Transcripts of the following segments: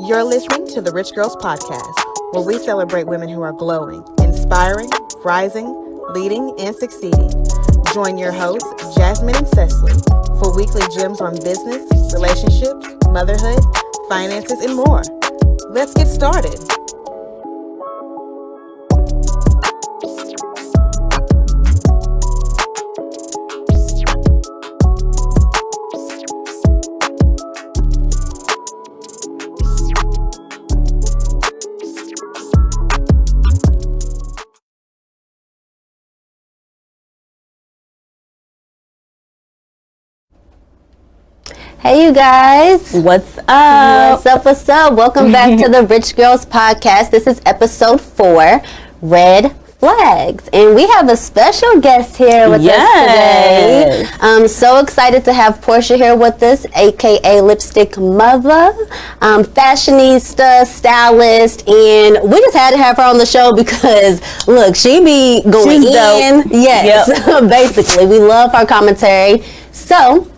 You're listening to the Rich Girls Podcast, where we celebrate women who are glowing, inspiring, rising, leading, and succeeding. Join your hosts, Jasmine and Cesaley, for weekly gems on business, relationships, motherhood, finances, and more. Let's get started. Hey you guys. What's up? What's up? Welcome back to the Rich Girls Podcast. This is episode 4, Red Flags. And we have a special guest here with us today. I'm so excited to have Porsche here with us, aka Lipstick Mother, fashionista, stylist, and we just had to have her on the show because look, she be going She's in. Dope. Yes, yep. Basically. We love her commentary. So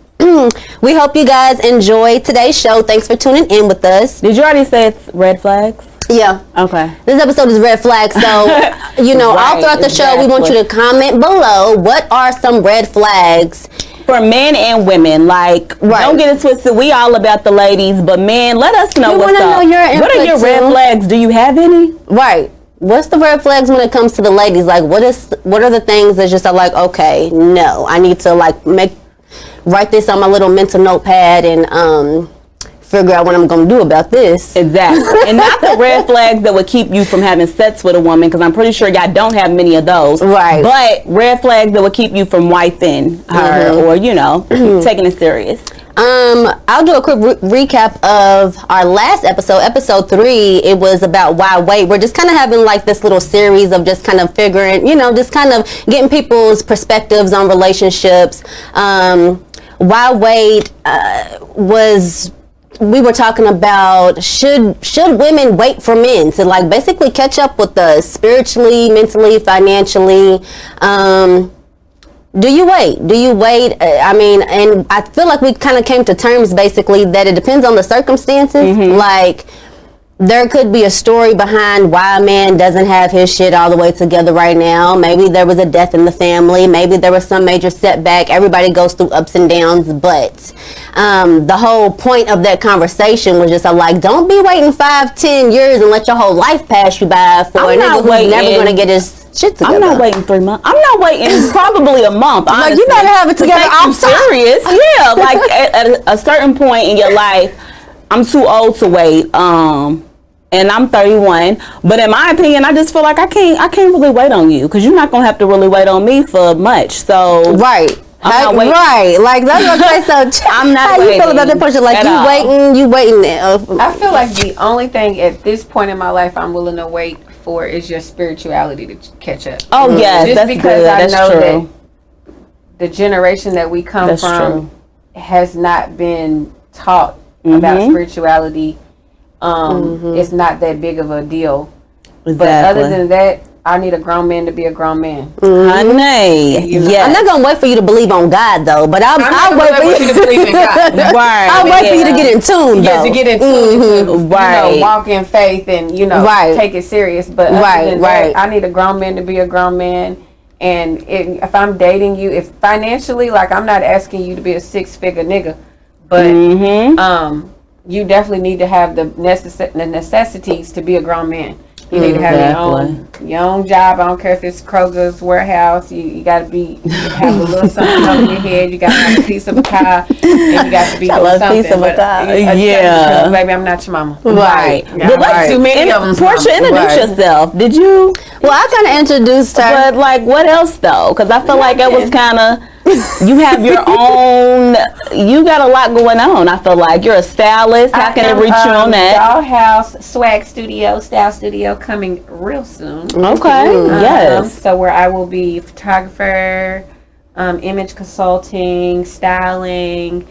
we hope you guys enjoyed today's show. Thanks for tuning in with us. Did you already say it's red flags? Yeah. Okay. This episode is red flags, so all throughout the show, we want you to comment below what are some red flags for men and women. Like, don't get it twisted. We all about the ladies, but men, let us know what's up. What are your red flags? Do you have any? Right. What's the red flags when it comes to the ladies? Like, what are the things that just are like, okay, no, I need to write this on my little mental notepad and figure out what I'm going to do about this. Exactly. And not the red flags that would keep you from having sex with a woman, because I'm pretty sure y'all don't have many of those. Right. But red flags that would keep you from wifing her or, taking it serious. I'll do a quick recap of our last episode 3. It was about why wait. We're just kind of having like this little series of just kind of figuring, just kind of getting people's perspectives on relationships. Why wait we were talking about should women wait for men to like basically catch up with us spiritually, mentally, financially. Do you wait? And I feel like we kind of came to terms basically that it depends on the circumstances. Mm-hmm. Like, there could be a story behind why a man doesn't have his shit all the way together right now. Maybe there was a death in the family. Maybe there was some major setback. Everybody goes through ups and downs, but the whole point of that conversation was just don't be waiting 5-10 years and let your whole life pass you by for a nigga who's never going to get his shit together. I'm not waiting 3 months. I'm not waiting probably a month. Honestly. Like, you better have it together. I'm serious. Yeah, like at a certain point in your life, I'm too old to wait. And I'm 31, but in my opinion, I just feel like I can't really wait on you because you're not gonna have to really wait on me for much. So right, I'm not waiting. Right, like that's what I say. So I'm not. How waiting you feel about that person? Like you waiting. I feel like the only thing at this point in my life I'm willing to wait for is your spirituality to catch up. Oh yes, just that's because good. I That's know true. that the generation that we come from has not been taught about spirituality. It's not that big of a deal. Exactly. But other than that, I need a grown man to be a grown man. Honey, I'm not gonna wait for you to believe on God though, but I'll wait for you to believe in God. Right. I'll wait for you to get in tune though. To get in tune, to walk in faith and take it serious. But other than that, I need a grown man to be a grown man. And if I'm dating you, if financially, like I'm not asking you to be a 6-figure nigga, but you definitely need to have the necessities to be a grown man. You need to have your own job. I don't care if it's Kroger's warehouse. You got to have a little something over your head. You got to have a piece of a car, and you got to be doing something. Piece of a car. Baby, I'm not your mama. Right. But let's do many of them. Portia, introduce yourself. Did you? Well, I kind of introduced her. But what else though? Because I feel like it was kind of. You have your own. You got a lot going on. I feel like you're a stylist. How can I reach you on that? Dollhouse Swag Studio, Style Studio, coming real soon. Okay. Yes. So where I will be photographer, image consulting, styling.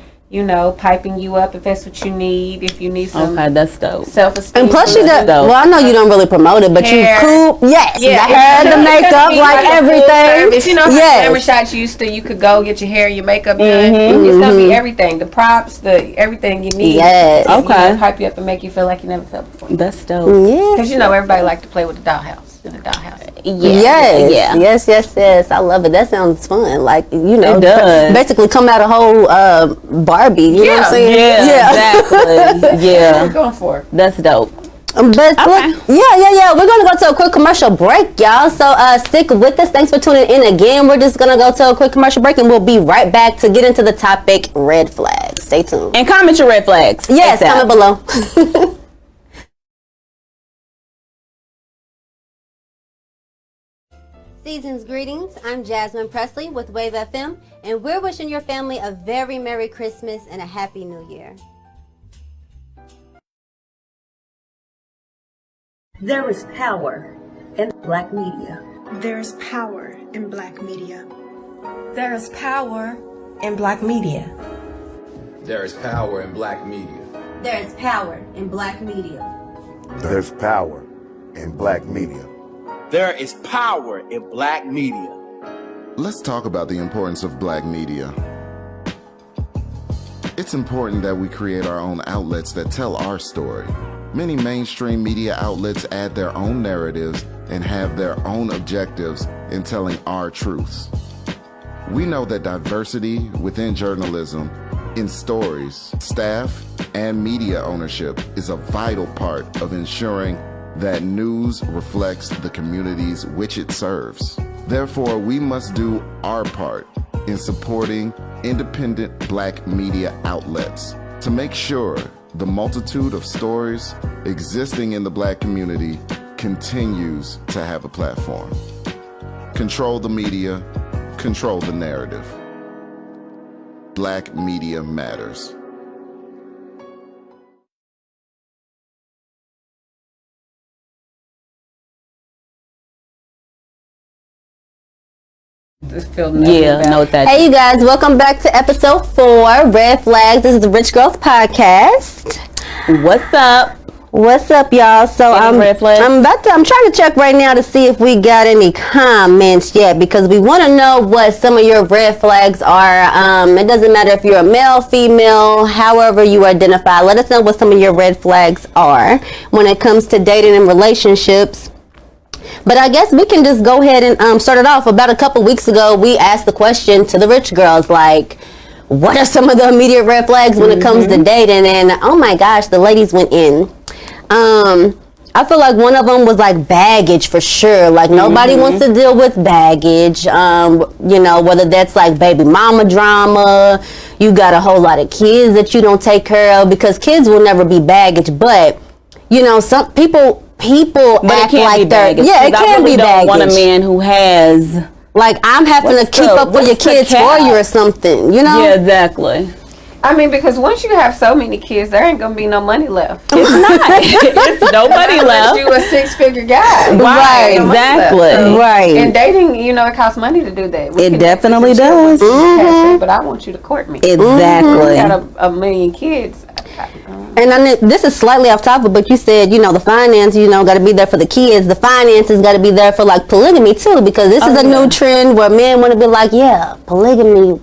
piping you up if that's what you need. If you need some, okay, that's dope. Self-esteem. And plus, well, I know you don't really promote it, but hair. you cool. Yes, the hair, the makeup, like everything. Glamour shots you could go get your hair and your makeup done. It's gonna be everything. The props, everything you need. Yes. Okay. Hype you up and make you feel like you never felt before. That's dope. Yeah. Because everybody like to play with the dollhouse. Yes. I love it. That sounds fun. Like, it does. Basically come out a whole Barbie. You know what I'm saying? Yeah. Exactly. Yeah. What are going for? That's dope. But look, we're gonna go to a quick commercial break, y'all. So stick with us. Thanks for tuning in again. We're just gonna go to a quick commercial break, and we'll be right back to get into the topic red flags. Stay tuned. And comment your red flags. Yes, comment below. Season's greetings. I'm Jasmine Presley with Wave FM, and we're wishing your family a very Merry Christmas and a Happy New Year. There is power in Black media. There is power in Black media. There is power in Black media. There is power in Black media. There is power in Black media. There's power in Black media. There is power in Black media. Let's talk about the importance of Black media. It's important that we create our own outlets that tell our story. Many mainstream media outlets add their own narratives and have their own objectives in telling our truths. We know that diversity within journalism, in stories, staff, and media ownership is a vital part of ensuring that news reflects the communities which it serves. Therefore, we must do our part in supporting independent Black media outlets to make sure the multitude of stories existing in the Black community continues to have a platform. Control the media, control the narrative. Black media matters. Hey you guys, welcome back to episode 4, Red Flags. This is the Rich Girls Podcast. What's up? What's up, y'all? So I'm trying to check right now to see if we got any comments yet, because we want to know what some of your red flags are. It doesn't matter if you're a male, female, however you identify. Let us know what some of your red flags are when it comes to dating and relationships. But I guess we can just go ahead and start it off. About a couple weeks ago, we asked the question to the rich girls, like, what are some of the immediate red flags when it comes to dating? And oh my gosh, the ladies went in. I feel like one of them was like baggage for sure. Like nobody wants to deal with baggage. Whether that's like baby mama drama, you got a whole lot of kids that you don't take care of, because kids will never be baggage. But some people act like they're it can be baggage. I don't want a man who has like I'm having to keep up with your kids for you or something. Yeah, exactly. I mean, because once you have so many kids, there ain't gonna be no money left. It's not. It's nobody left. You a 6-figure guy, right? Exactly. So, right. And dating, it costs money to do that. It definitely does. But I want you to court me. Exactly. You got a million kids. And this is slightly off topic, but you said, the finance, got to be there for the kids. The finances got to be there for like polygamy too, because this is a new trend where men want to be like, polygamous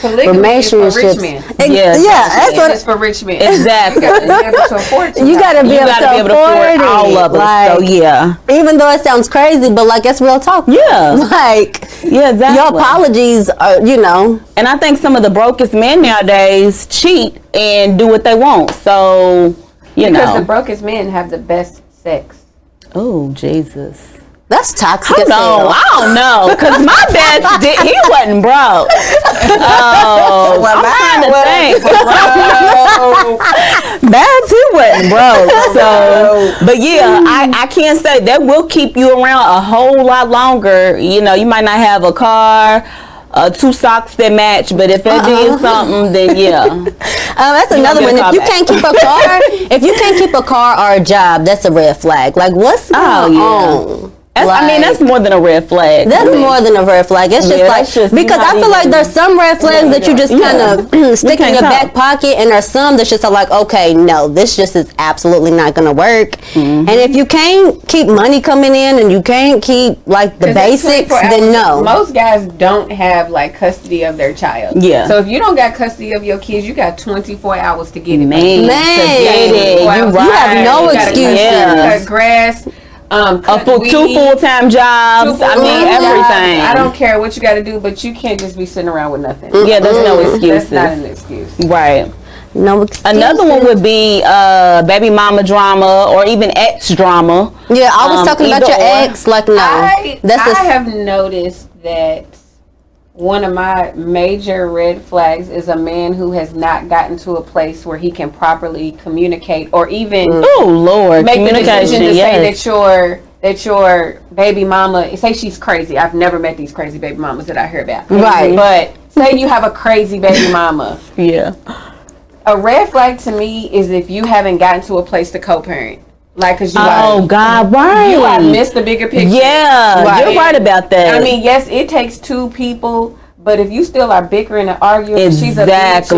relationships. That's what it's for rich men. Exactly. You got to be able to afford all of us. So even though it sounds crazy, but like it's real talk. Yeah. Exactly. Your apologies are, And I think some of the brokest men nowadays cheat and do what they want. So, because the brokest men have the best sex. Oh, Jesus. That's toxic. I don't know, because my best he wasn't broke. Oh, I'm trying to think. Best he wasn't broke. So, but I can't say that will keep you around a whole lot longer. You might not have a car, 2 socks that match, but if it is something, then that's another one. If you can't keep a car, or a job, that's a red flag. Like what's going on? That's more than a red flag. That's more than a red flag. It's just because I feel like there's some red flags that you just kind of stick in your back pocket, and there's some that's just like, okay, no, this just is absolutely not going to work. And if you can't keep money coming in and you can't keep like the basics, then no. Most guys don't have like custody of their child. Yeah. So if you don't got custody of your kids, you got 24 hours to get it. Man. You have no excuses. Cut grass. For 2 full-time jobs. Everything. I don't care what you got to do, but you can't just be sitting around with nothing. Yeah, there's no excuses. That's not an excuse. Right. No excuses. Another one would be baby mama drama or even ex drama. Yeah, I was talking about your ex. Like, no. I have noticed that one of my major red flags is a man who has not gotten to a place where he can properly communicate or even make the decision to say that your baby mama, say she's crazy. I've never met these crazy baby mamas that I hear about. Right. But say you have a crazy baby mama. Yeah. A red flag to me is if you haven't gotten to a place to co-parent. Like, cause you right. You have missed the bigger picture. Yeah, you're right about that. I mean, yes, it takes 2 people, but if you still are bickering and arguing, she's a bitch,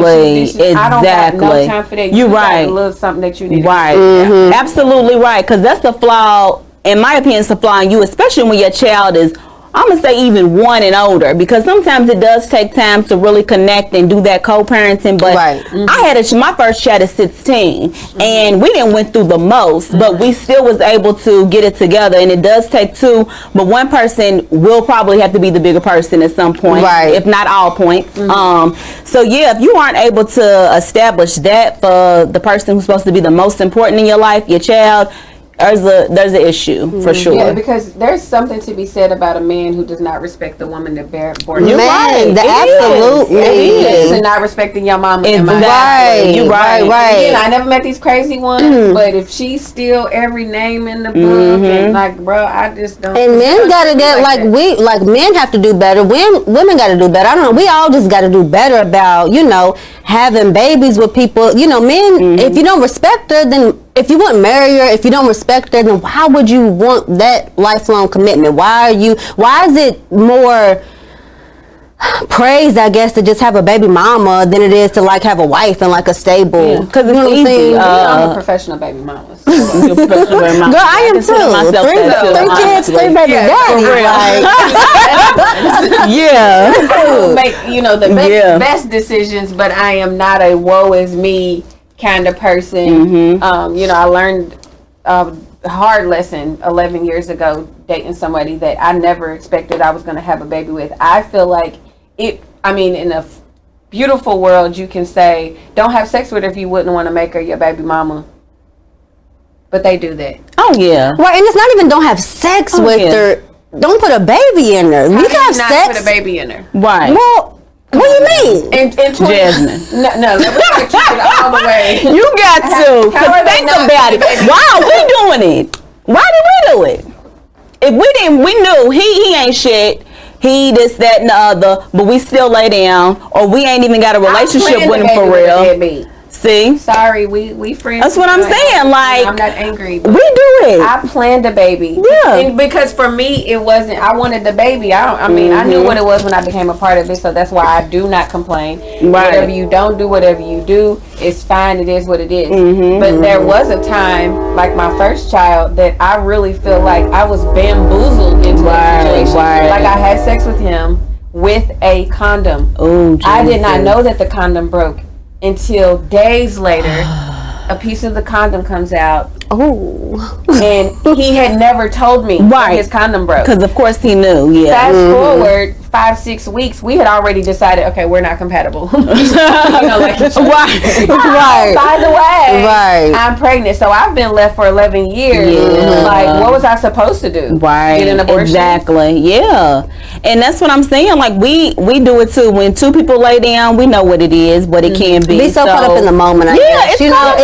I don't got no time for that. You're right. A little something that you need. Right. Mm-hmm. Absolutely right. Because that's the flaw. In my opinion, it's the flaw in you, especially when your child is, I'm going to say even 1 and older, because sometimes it does take time to really connect and do that co-parenting. But I had my first child at 16, and we didn't went through the most, but we still was able to get it together. And it does take 2, but one person will probably have to be the bigger person at some point, if not all points. So yeah, if you aren't able to establish that for the person who's supposed to be the most important in your life, your child, there's an issue for sure. Yeah, because there's something to be said about a man who does not respect the woman that bore him. You're right. Absolutely. It is. And not respecting your mama. Exactly. You're right. Again, I never met these crazy ones, but if she steal every name in the book, and like, bro, I just don't. And men gotta get like men have to do better. Women gotta do better. I don't know. We all just gotta do better about having babies with people. Men. If you don't respect her, then. If you wouldn't marry her, if you don't respect her, then why would you want that lifelong commitment? Why is it more praise, I guess, to just have a baby mama than it is to like have a wife and like a stable? Because it's easy. I'm a professional baby mama. So. Girl, I am too. 3 kids, 3 baby daddies. Make the best decisions, but I am not a woe is me kind of person. I learned a hard lesson 11 years ago dating somebody that I never expected I was going to have a baby with. I feel like in a beautiful world, you can say, don't have sex with her if you wouldn't want to make her your baby mama. But they do that. Oh, yeah. Right, and it's not even don't have sex with her. Don't put a baby in her. You can have sex. Put a baby in her. Right. Well, what do you mean? Jasmine. No, let's not keep it all the way. You got to. Because think about it. Why are we doing it? Why did we do it? If we knew he ain't shit. He this, that, and the other, but we still lay down, or we ain't even got a relationship with him for real. See? Sorry, we friends. That's what I'm saying. Like, I'm not angry. We do it. I planned a baby. Yeah. And because for me, it wasn't. I wanted the baby. I knew what it was when I became a part of it. So that's why I do not complain. Right. Whatever you don't do, whatever you do, it's fine. It is what it is. But there was a time, like my first child, that I really feel like I was bamboozled into a situation. Like I had sex with him with a condom. Oh, I did not know that the condom broke until days later. A piece of the condom comes out. Oh. And he had never told me that his condom broke. Because of course he knew. Yeah. Fast forward 5-6 weeks, we had already decided, okay, we're not compatible. By the way, I'm pregnant, so I've been left for 11 years. Like, what was I supposed to do? Get an abortion? Exactly. Yeah. And that's what I'm saying. Like, we do it too. When 2 people lay down, we know what it is, what it can be. Be so caught up in the moment. I guess.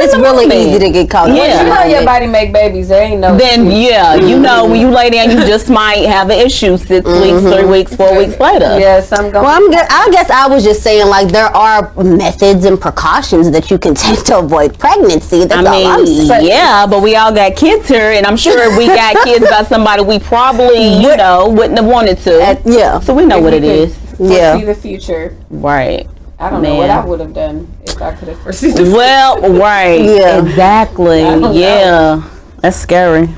It's really easy to get caught up. Once you know your body make babies, there ain't no. Then when you lay down, you just might have an issue. 6 weeks, 3 weeks, 4 weeks. weeks later. Yeah, some go. Well, I guess I was just saying, like, there are methods and precautions that you can take to avoid pregnancy. That's all I'm saying. Yeah, but we all got kids here, and I'm sure if we got kids by somebody we probably, wouldn't have wanted to. Yeah. So we know what it is. See the future. Right. I don't know what I would have done if I could have foreseen the future. Well, right. Yeah. Exactly. Yeah. That's scary.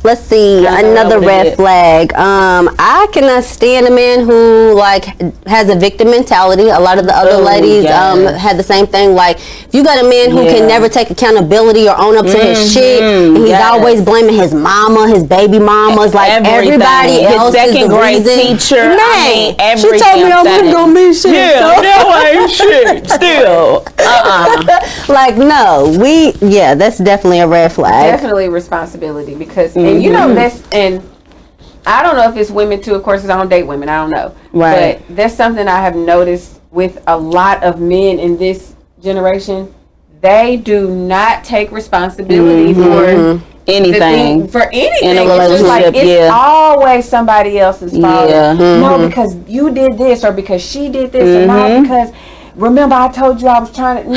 Let's see, another red flag. I cannot stand a man who like has a victim mentality. A lot of the other ladies had the same thing. Like, if you got a man who can never take accountability or own up to his shit, and he's always blaming his mama, his baby mamas, like everybody else his second is the grade reason. teacher. Man, every she told me I wasn't gonna be shit. Yeah, that ain't shit. Still, like, no, that's definitely a red flag. Definitely responsibility, because and you know that's, and I don't know if it's women too, of course, because I don't date women, I don't know. Right. But that's something I have noticed with a lot of men in this generation. They do not take responsibility for anything. For anything. In a It's just like, relationship, it's always somebody else's fault. Yeah. No, because you did this, or because she did this, or not because. Remember, I told you I was trying to.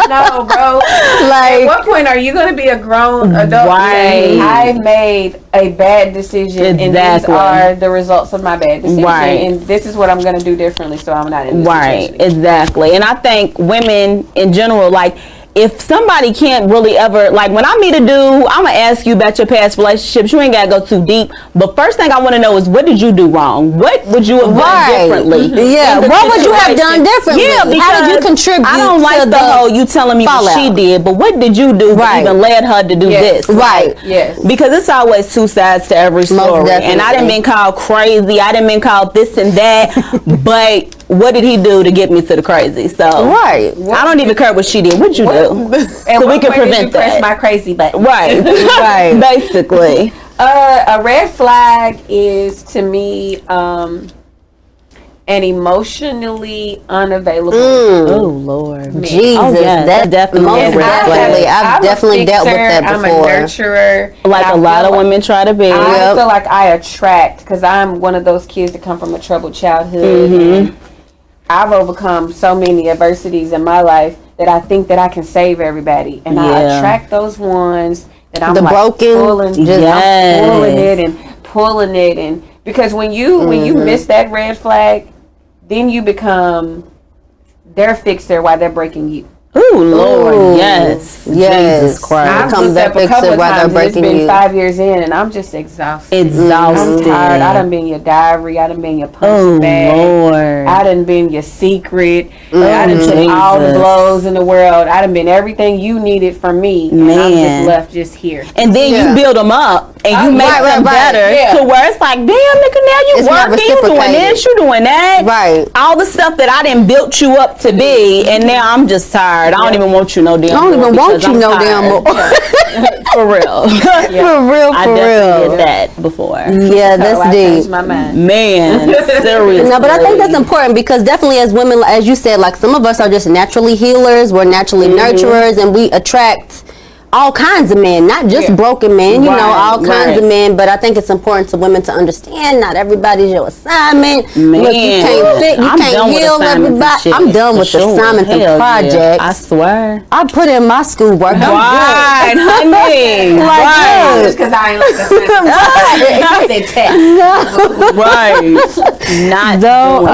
No, bro. Like, at what point are you going to be a grown adult? Right. I made a bad decision, and these are the results of my bad decision, and this is what I'm going to do differently, so I'm not in this situation. Exactly. And I think women in general, like, if somebody can't really ever, like, when I meet a dude, I'm gonna ask you about your past relationships. You ain't gotta go too deep, but first thing I want to know is, what did you do wrong? What would you have done differently? Yeah, what would you have done differently? Yeah, because how did you contribute? I don't like to the whole you telling me what she did, but what did you do that even led her to do this? Right. Yes. Because it's always two sides to every story, and I didn't been called crazy. I didn't been called this and that, but what did he do to get me to the crazy? So I don't even care what she did. What'd you do? And so we can prevent that. Press my crazy button. Right. Right. Basically. A red flag is, to me, an emotionally unavailable. Oh Lord, man. Jesus, that's definitely a red flag. I've definitely dealt with that before. I'm a nurturer, like a lot of women try to be. I feel like I attract, because I'm one of those kids that come from a troubled childhood. I've overcome so many adversities in my life that I think that I can save everybody, and I attract those ones that I'm pulling it, and because when you miss that red flag, then you become their fixer while they're breaking you. Oh Lord, yes. Jesus Christ. I've looked up a couple of times, and it's been 5 years in, and I'm just exhausted. I'm tired. I done been your diary. I done been your punching bag. Lord. I done been your secret. I done took all the blows in the world. I done been everything you needed from me, and I'm just left just here. And then you build them up, and you make them better to where it's like, damn, nigga, now you working, you doing this, you doing that. Right. All the stuff that I didn't built you up to be, and now I'm just tired. I don't even want you no damn more. I don't even want you no damn more. For real. I definitely did that before. Yeah, that's deep. My mind. Man, seriously. No, but I think that's important, because definitely as women, as you said, like, some of us are just naturally healers, we're naturally nurturers, and we attract all kinds of men, not just broken men, you know, all kinds of men. But I think it's important to women to understand not everybody's your assignment. Man. Look, you can't fit, you can't heal everybody. I'm done with assignments and projects. I swear. I put in my schoolwork. I'm good. Honey. Like, Just because I ain't like the test. Right. Not doing.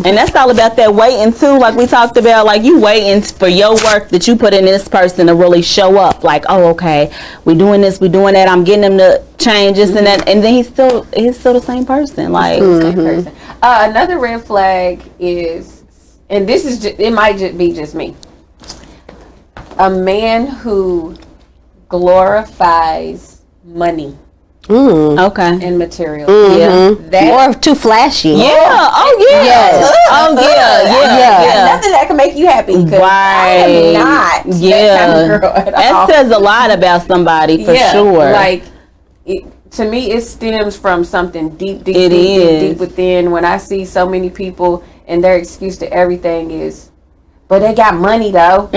And that's all about that waiting too. Like we talked about, like you waiting for your work that you put in this person to really show up. Like, oh, okay, we doing this, we doing that. I'm getting him to change this and that, and then he's still the same person. Like same person. Another red flag is, and this is it might be just me. A man who glorifies money. Okay. And material. Or too flashy. Yeah. Oh yeah. Yes. Oh yeah. Nothing that can make you happy. I am not that kind of girl at all. That says a lot about somebody for sure. Like, to me, it stems from something deep within. When I see so many people and their excuse to everything is, but they got money though.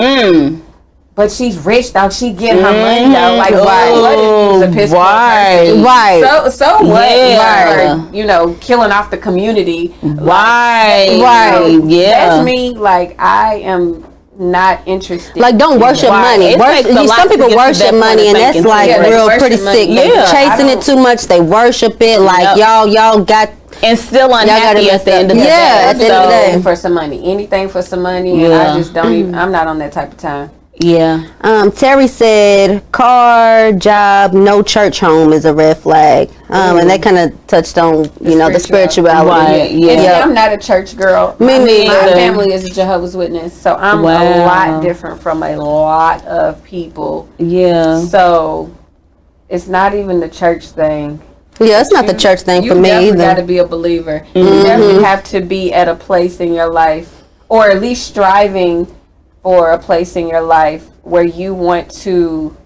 but she's rich, though. She get her money, though. Like, what if you was a piss poor person? Right. So what? Yeah. Or, you know, killing off the community. Right. That's me. Like, I am not interested. Like, don't worship money. Some people worship money, and that's like real pretty sick. They chasing it too much. They worship it. Like, y'all got. And still unhappy at the end of the day. Yeah, at the end of the day. Anything for some money. And I just don't even, I'm not on that type of time. Yeah. Terry said car, job, no church home is a red flag. And that kind of touched on, the spirituality. Right. Yeah. And see, I'm not a church girl. Me neither. My family is a Jehovah's Witness, so I'm a lot different from a lot of people. Yeah. So it's not even the church thing. Yeah, it's not the church thing for me either. You definitely got to be a believer. You definitely have to be at a place in your life, or at least striving for a place in your life where you want to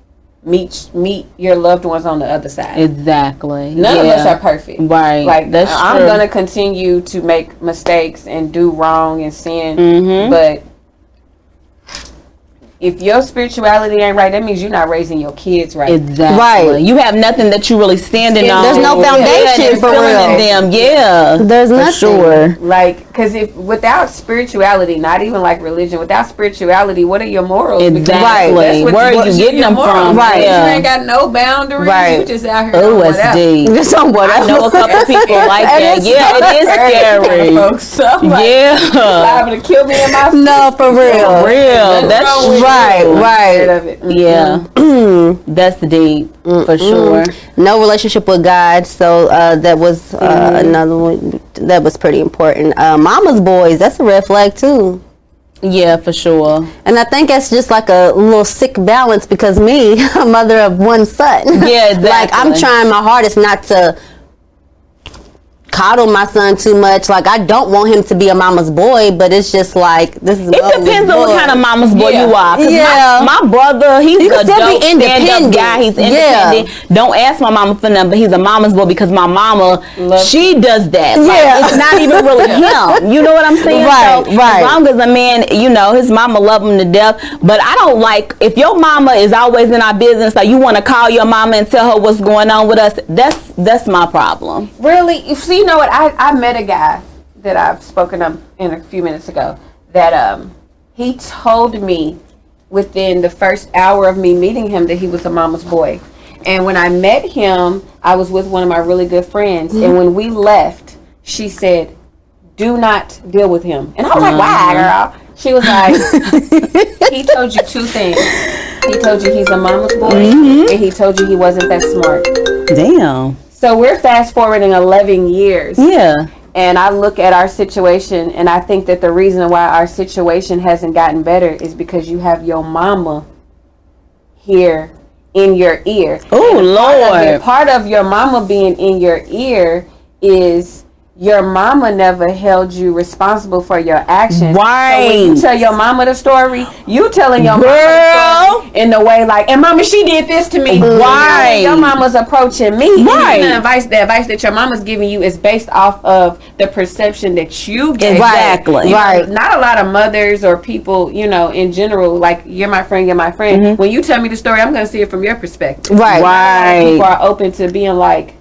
meet your loved ones on the other side. Exactly. None of us are perfect. Right. Like, that's true. I'm going to continue to make mistakes and do wrong and sin, but if your spirituality ain't right, that means you're not raising your kids right. Exactly. Right. You have nothing that you really standing on. There's no foundation for real. Them. Yeah. There's nothing. Sure. Like, because if without spirituality, not even like religion, without spirituality, what are your morals? Exactly. Where are you getting them from? Right. You ain't got no boundaries. Right. You just out here. Oh, it's deep. Just on whatever. I know a couple people like that. Yeah, it is scary. Folks, so like, liable to kill me in my sleep. No, for real. For real. That's right. Of it. Yeah. That's deep for sure. No relationship with God, so that was another one that was pretty important. Mama's boys, that's a red flag too. Yeah, for sure. And I think that's just like a little sick balance, because me, a mother of one son. Yeah, exactly. Like, I'm trying my hardest not to coddle my son too much. Like, I don't want him to be a mama's boy, but it's just like, this is. It depends on what kind of mama's boy you are. Yeah, my brother, he's a dope stand-up guy. He's independent. Don't ask my mama for nothing, but he's a mama's boy because my mama, she does that. Like, it's not even really him. You know what I'm saying? Right. As long as a man, his mama love him to death. But I don't like, if your mama is always in our business, like, you want to call your mama and tell her what's going on with us, that's my problem. Really? See, you know what? I met a guy that I've spoken of in a few minutes ago that he told me within the first hour of me meeting him that he was a mama's boy. And when I met him, I was with one of my really good friends. And when we left, she said, do not deal with him. And I was like, why, girl? She was like, he told you two things. He told you he's a mama's boy, and he told you he wasn't that smart. Damn. So we're fast forwarding 11 years. Yeah. And I look at our situation, and I think that the reason why our situation hasn't gotten better is because you have your mama here in your ear. Oh, Lord. Part of your mama being in your ear is your mama never held you responsible for your actions. Right. So when you tell your mama the story, you telling your mama the story in the way like, and mama, she did this to me. Right. Your mama's approaching me. Right. And the advice that your mama's giving you is based off of the perception that you gave. Exactly. Right. Not a lot of mothers or people, in general, like, you're my friend. Mm-hmm. When you tell me the story, I'm going to see it from your perspective. Right. People are open to being like,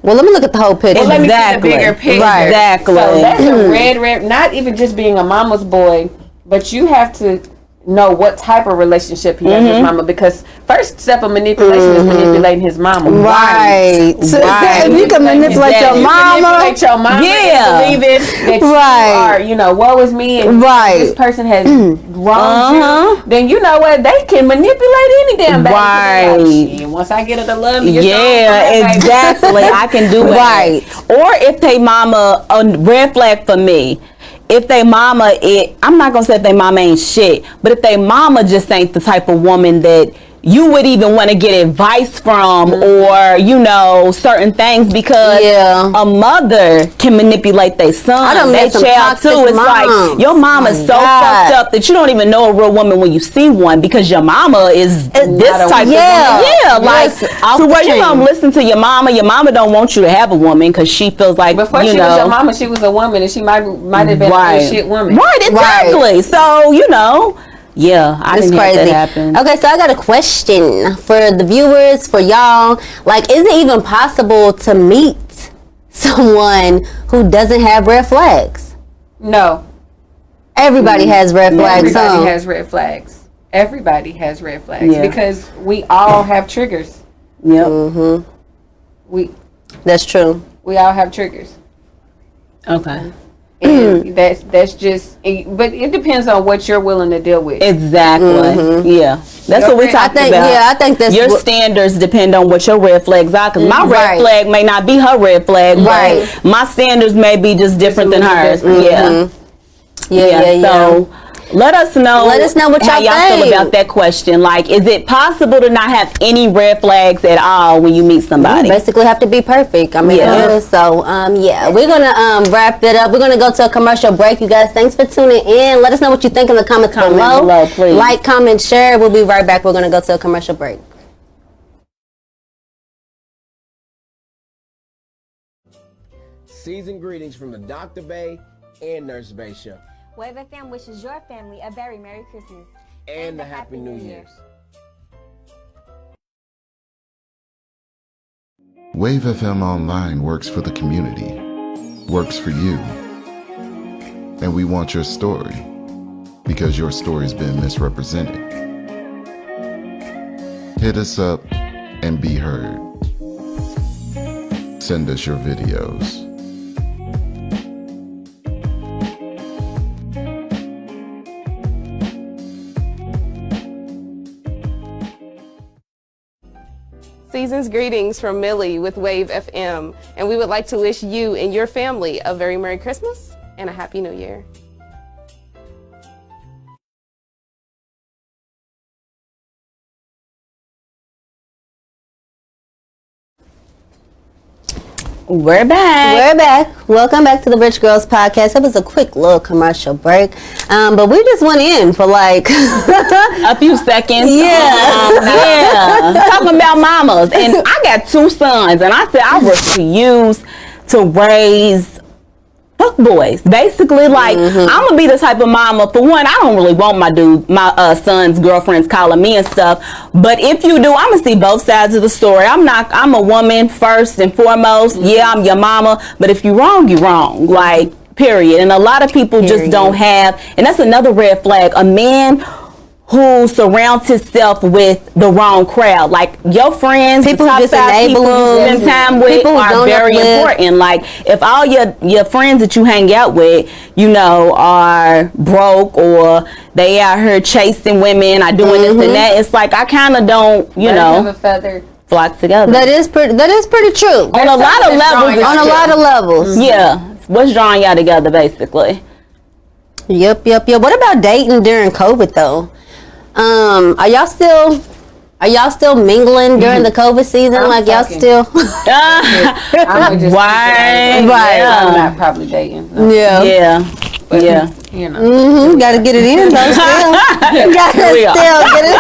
well, let me look at the whole picture. Well, let me see the bigger picture. Right. Exactly. So that's a red, not even just being a mama's boy, but you have to know what type of relationship he has with his mama, because first step of manipulation is manipulating his mama. Right. If you can manipulate your mama. Manipulate your mama and believing that you are, woe is me, and this person has wronged you, then you know what? They can manipulate any damn baby. Right. Like, once I get her to love me, exactly. I can do it. Right. Or if they mama, a red flag for me, if they mama, I'm not going to say if they mama ain't shit, but if they mama just ain't the type of woman that you would even want to get advice from, or certain things, because a mother can manipulate their son, their child too. It's like your mama is so fucked up that you don't even know a real woman when you see one, because your mama is this type of woman. Yeah, like, so where you gonna listen to your mama? Your mama don't want you to have a woman because she feels like, before she was your mama, she was a woman, and she might have been a shit woman. Right, exactly. So Yeah, I didn't have that happen. Okay, so I got a question for the viewers, for y'all. Like, is it even possible to meet someone who doesn't have red flags? No. Everybody has red flags. Everybody has red flags. Everybody has red flags because we all have triggers. Yep. That's true. We all have triggers. Okay. And that's just, but it depends on what you're willing to deal with. Exactly. Yeah, that's what we talked about. Yeah, I think that's your standards depend on what your red flags are. Because my red flag may not be her red flag, but my standards may be just different than hers. Yeah. So let us know. Let us know what how y'all think. feel about that question. Like, is it possible to not have any red flags at all when you meet somebody? You basically have to be perfect. I mean, so we're gonna wrap it up. We're gonna go to a commercial break. You guys, thanks for tuning in. Let us know what you think in the comments below. Please. Like, comment, share. We'll be right back. We're gonna go to a commercial break. Seasoned greetings from the Dr. Bay and Nurse Bay Show. Wave FM wishes your family a very Merry Christmas. And a Happy New Year. Wave FM Online works for the community, works for you. And we want your story, because your story's been misrepresented. Hit us up and be heard. Send us your videos. Season's greetings from Millie with Wave FM, and we would like to wish you and your family a very Merry Christmas and a Happy New Year. We're back. Welcome back to the Rich Girls Podcast. It was a quick little commercial break, but we just went in for like a few seconds. Talking about mamas, and I got 2 sons, and I said I refuse to raise fuck boys. Basically, like I'm gonna be the type of mama. For one, I don't really want my son's girlfriends calling me and stuff. But if you do, I'm gonna see both sides of the story. I'm a woman first and foremost. Yeah, I'm your mama. But if you're wrong, you're wrong. Like, period. And a lot of people just don't have. And that's another red flag. A man who surrounds himself with the wrong crowd. Like, your friends, people the top just 5 people you spend time with are very important. Like, if all your friends that you hang out with, you know, are broke or they out here chasing women, are doing this and that, it's like I kind of don't, you know, flock together. That is pretty true. On a lot of levels. On a lot of levels. Yeah. What's drawing y'all together, basically? Yep. What about dating during COVID though? Are y'all still mingling during the COVID season? I'm like fucking. Y'all still? I'm just right. I'm not probably dating. No. But, you know. Gotta get it in though. Still. Gotta still get it.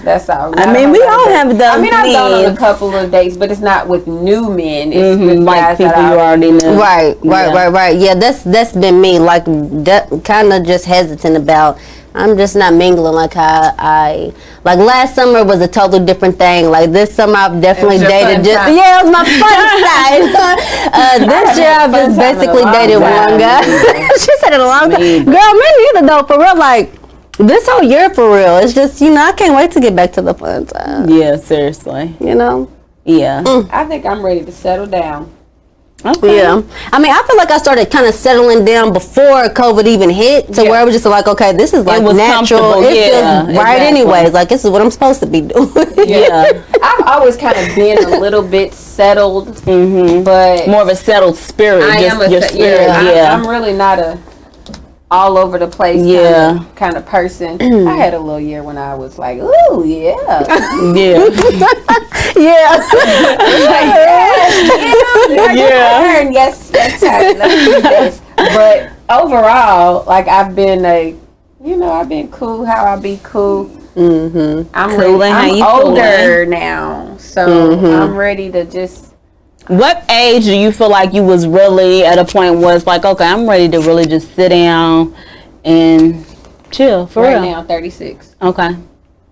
That's all. I mean, we all have those. I mean, I've gone on a couple of dates, but it's not with new men. It's with like guys people that you already know. Right. Yeah, that's been me. Like, kind of just hesitant about. I'm just not mingling like how I like. Last summer was a totally different thing. Like, this summer I've definitely dated. It was my fun side. This year I've just basically dated one guy. She said it a long time. Girl, me neither though. For real, like this whole year for real. It's just, you know, I can't wait to get back to the fun time. Yeah, seriously. You know. Yeah. I think I'm ready to settle down. Okay. Yeah. I mean, I feel like I started kind of settling down before COVID even hit, to where I was just like, okay, this is like natural. It feels right anyways. Like, this is what I'm supposed to be doing. Yeah. I've always kind of been a little bit settled, but more of a settled spirit. I am your spirit. I'm really not a all over the place kind of person. I had a little year when I was like, ooh, yeah. Yes. But overall, like, I've been cool how I be cool. I'm older now, so I'm ready to just. What age do you feel like you was really at a point where it's like, okay, I'm ready to really just sit down and chill for real. Right now, 36. Okay.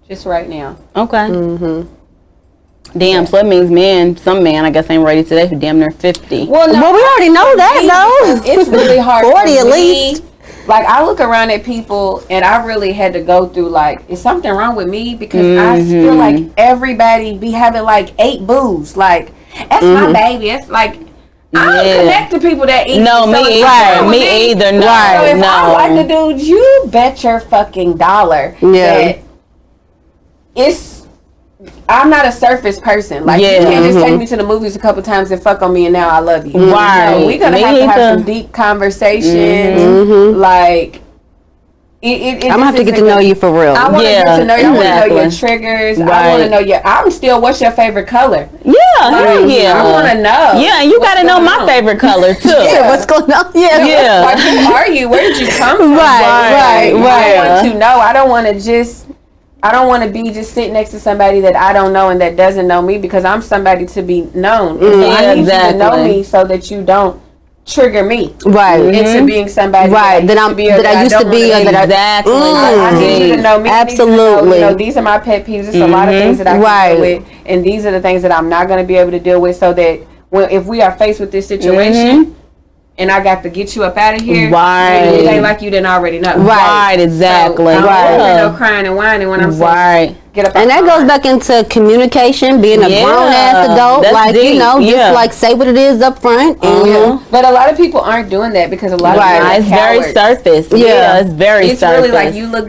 Just right now. Okay. Damn, so that means some man, I guess, ain't ready today for damn near 50. Well, we already know that, though. It's really hard 40 for at me. least. Like, I look around at people, and I really had to go through, like, is something wrong with me? Because I feel like everybody be having, like, 8 boos. Like, that's my baby. It's like, I don't connect to people that eat. No, me either. Me either. No, so if I like the dude, you bet your fucking dollar that I'm not a surface person. Like, you can't just take me to the movies a couple times and fuck on me and now I love you. Right. No, we're going to have some deep conversations. Like, I'm going to have to get to know you for real. I want to get to know you. I want to know your triggers. I want to know what's your favorite color? I want to know. Yeah, and you got to know my favorite color, too. What's going on? Like, who are you? Where did you come from? Right. I want to know. I don't want to be just sitting next to somebody that I don't know and that doesn't know me, because I'm somebody to be known. So I need you to know me so that you don't trigger me into being somebody that I used to be. I need you to know me. Absolutely. These are my pet peeves. There's a lot of things that I can deal with, and these are the things that I'm not going to be able to deal with, so that if we are faced with this situation, and I got to get you up out of here. It ain't like you didn't already know. Right, exactly. So I don't no crying and whining when I'm saying get up. And that goes back into communication, being a grown ass adult. That's like deep. Just like say what it is up front. But a lot of people aren't doing that because a lot of people are it's very surface. It's very surface. It's really like you look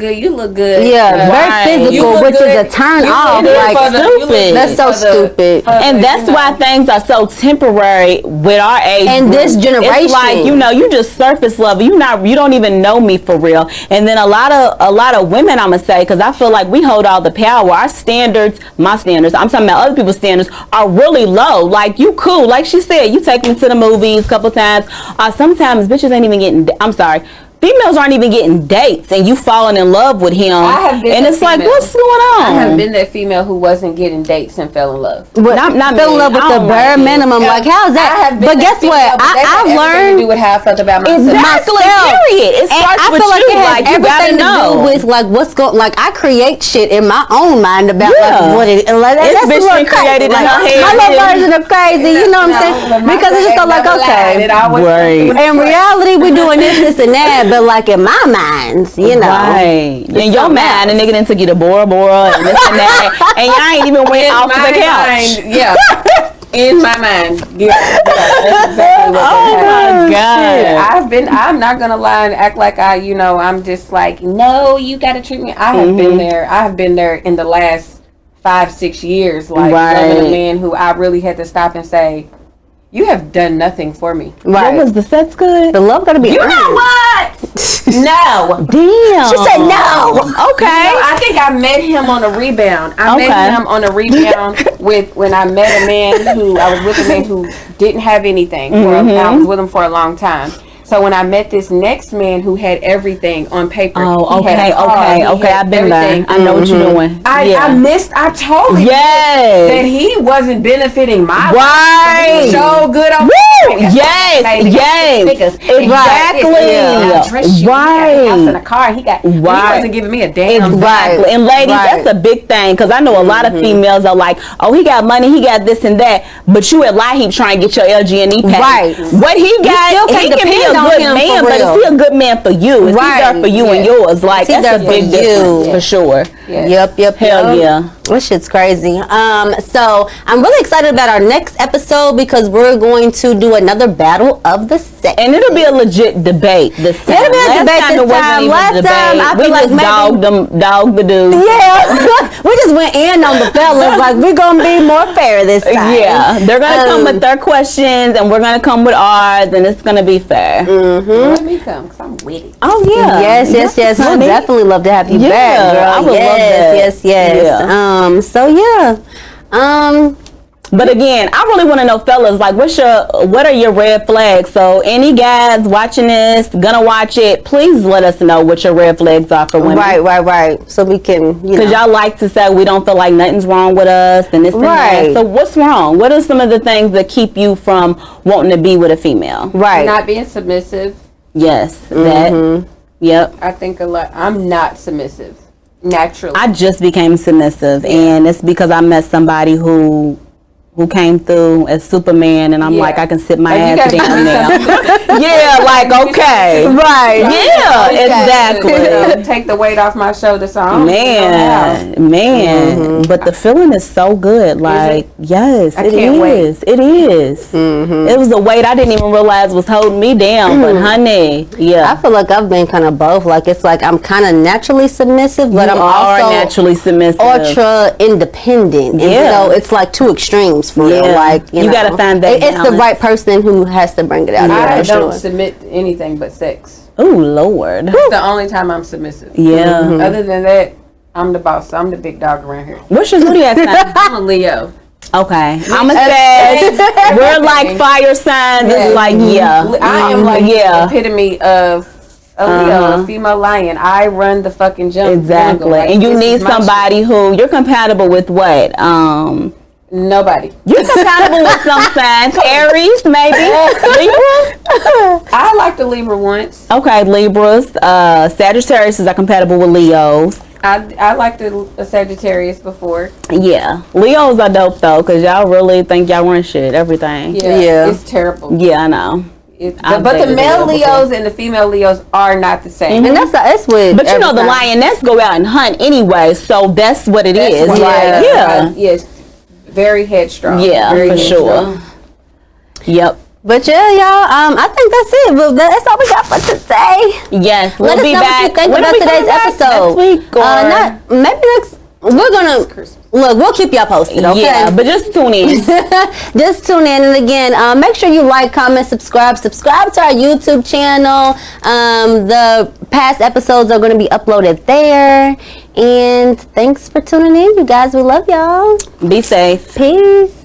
good. Yeah, very physical, which is a turn off. Like stupid. That's so stupid. And that's why things are so temporary with our age and this generation. It's like you just surface level. You don't even know me for real. And then a lot of women, I'm gonna say, because I feel like we hold all the power. Our standards, my standards, I'm talking about other people's standards, are really low. Like, you cool, like she said, you take me to the movies a couple times. Sometimes bitches ain't even getting. I'm sorry. Females aren't even getting dates, and you falling in love with him. And it's like, what's going on? I have been that female who wasn't getting dates and fell in love. But not fell in love with the bare minimum. Like, how's that? But guess what? I've learned to do with how I felt about myself. Exactly. Period. It starts with feel like you. It has like, everything to do with like what's going. Like, I create shit in my own mind about like what it. Like, that's a little crazy. Like, my little version of crazy. You know what I'm saying? Because it's just like, okay, in reality, we doing this and that. But like in my minds, you know, in your mind, a nigga done took you to Bora Bora and this and that, and y'all ain't even went off the couch. In my mind, that's exactly what happened. I'm not gonna lie and act like I'm just like, no, you gotta treat me. I have been there. I have been there in the last 5-6 years, like loving a man who I really had to stop and say, you have done nothing for me. What was the sex good? The love gotta be You know what? No. Damn. She said no. Okay. I think I met him on a rebound. I met him on a rebound when I met a man I was with a man who didn't have anything. I was with him for a long time. So when I met this next man who had everything on paper. Okay. I've been there. I know what you're doing. I told him that he wasn't benefiting my life. So good on Exactly. House and a car. He wasn't giving me a damn. Exactly. And ladies, that's a big thing, because I know a lot of females are like, oh, he got money, he got this and that, but you at Liheap trying to get your LG&E paid. Right. What he got, he can be a good man, but is he a good man for you? Is he there for you and yours? Like, that's a big difference for sure. Yep. Hell yeah. This shit's crazy. So I'm really excited about our next episode because we're going to do another battle of the sexes. And it'll be a legit debate this time. It'll be a debate this time. Last time I feel like maybe dogged the dude. Yeah. We just went in on the fellas. Like, we're gonna be more fair this time. Yeah. They're gonna come with their questions and we're gonna come with ours, and it's gonna be fair. Let me come, because I'm with it. Oh yeah. Yes. We'll definitely love to have you back, girl. I would love that. Yes. So yeah. But again, I really want to know, fellas, like, what are your red flags? So any guys watching this, gonna watch it, please let us know what your red flags are for women. Right. So we can, because y'all like to say we don't feel like nothing's wrong with us and this and that. So what's wrong? What are some of the things that keep you from wanting to be with a female? Right. Not being submissive. Yes. That. Yep. I think a lot. I'm not submissive naturally. I just became submissive, and it's because I met somebody who came through as Superman, and I'm like, I can sit my ass down now. Yeah, like, okay. Right. Yeah, exactly. Take the weight off my shoulders. So Man. But the feeling is so good. Like, yes, it is. It is. It was a weight I didn't even realize was holding me down. But honey, I feel like I've been kind of both. Like, it's like I'm kind of naturally submissive, but I'm also naturally submissive, ultra independent. And so it's like two extremes for real. Like, you gotta find that it's the right person who has to bring it out. I don't submit to anything but sex. Oh Lord, it's the only time I'm submissive. Yeah. Other than that, I'm the boss. I'm the big dog around here. What's your zodiac sign? I'm a Leo. Okay, I'm a Sag. We're like fire signs. It's like I am like the epitome of a Leo, a female lion. I run the fucking jungle. Exactly, like, and you need somebody who you're compatible with. What? Nobody. You're compatible with some signs. Aries, maybe. Libra? I liked a Libra once. Okay, Libras. Sagittarius are compatible with Leos. I liked a Sagittarius before. Yeah. Leos are dope, though, because y'all really think y'all run shit, everything. Yeah. It's terrible. Yeah, I know. But the male Leos and the female Leos are not the same. And that's what. But you know, the lioness go out and hunt anyway, so that's what it is. Yes. Very headstrong. Yeah, very for sure. Yep. But yeah, y'all, I think that's it. But that's all we got for today. Yes, Let us know what you think about today's episode. Next week or maybe next. We're gonna look. We'll keep y'all posted. Okay. Yeah, but just tune in. Just tune in, and again, make sure you like, comment, subscribe. Subscribe to our YouTube channel. The past episodes are going to be uploaded there. And thanks for tuning in, you guys. We love y'all. Be safe. Peace.